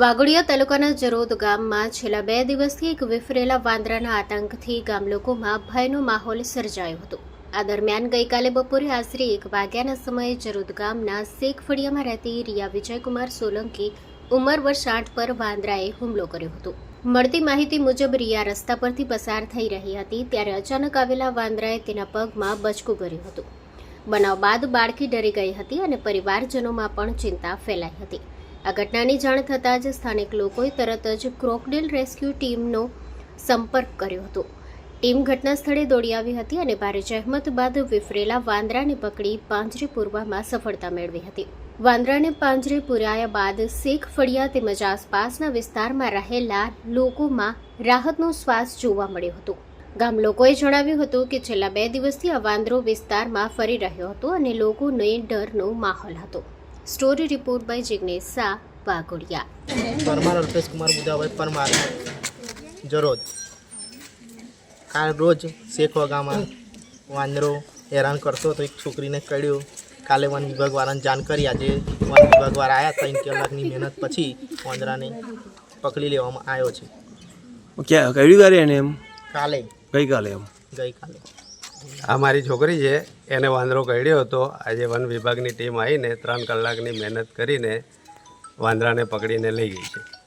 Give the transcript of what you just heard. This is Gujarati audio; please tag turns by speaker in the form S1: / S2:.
S1: વાઘોડિયા તાલુકાના જરોદ ગામમાં છેલ્લા 2 દિવસથી એક વિફરેલા વાંદરાના આતંકથી ગામ લોકોમાં ભયનો માહોલ સર્જાયો હતો। આ દરમિયાન ગઈકાલે બપોરે આશરે 1 વાગ્યાના સમયે જરોદ ગામના શેખ ફળિયામાં રહેતી રિયા વિજયકુમાર સોલંકી ઉંમર વર્ષ 8 પર વાંદરાએ હુમલો કર્યો હતો। મળતી માહિતી મુજબ રિયા રસ્તા પરથી પસાર થઈ રહી હતી ત્યારે અચાનક આવેલા વાંદરાએ તેના પગમાં બચકું ભર્યું હતું। બનાવ બાદ બાળકી ડરી ગઈ હતી અને પરિવારજનોમાં પણ ચિંતા ફેલાઈ હતી। આ ઘટનાની જાણ થતાં જ સ્થાનિક લોકોએ તરત જ ક્રોકોડાઇલ રેસ્ક્યુ ટીમનો સંપર્ક કર્યો હતો। ટીમ ઘટના સ્થળે દોડી આવી હતી અને ભારે જહેમત બાદ વિફરેલા વાંદરાને પકડી પાંજરે પૂરવામાં સફળતા મેળવી હતી। વાંદરાને પાંજરે પૂરાયા બાદ શેખ ફળિયા તેમજ આસપાસના વિસ્તારમાં રહેલા લોકોમાં રાહતનો શ્વાસ જોવા મળ્યો હતો। ગામ લોકોએ જણાવ્યું હતું કે છેલ્લા 2 દિવસથી આ વાંદરો વિસ્તારમાં ફરી રહ્યો હતો અને લોકોને ડરનો માહોલ હતો। Story report by Jignesh Shah, Waghodia.
S2: Parmar Alpesh Kumar Budhabhai Parmar, Jarod. કાલ રોજ શેખ ગામમાં વાંદરો હેરાન કરતો તો એક છોકરીને કડ્યો। કાલે વન વિભાગવાળાને જાણ કરી। આજે વન વિભાગવાળા આવ્યા 3 કલાકની મહેનત પછી વાંદરાને પકડી લેવામાં આવ્યો છે।
S3: ક્યાં કઈ ગાડી એને એમ
S2: કાલે
S3: ગઈકાલે
S4: આ મારી છોકરી છે, એને વાંદરો કરડ્યો હતો। આજે વન વિભાગની ટીમ આવીને 3 કલાકની મહેનત કરીને વાંદરાને પકડીને લઈ ગઈ છે।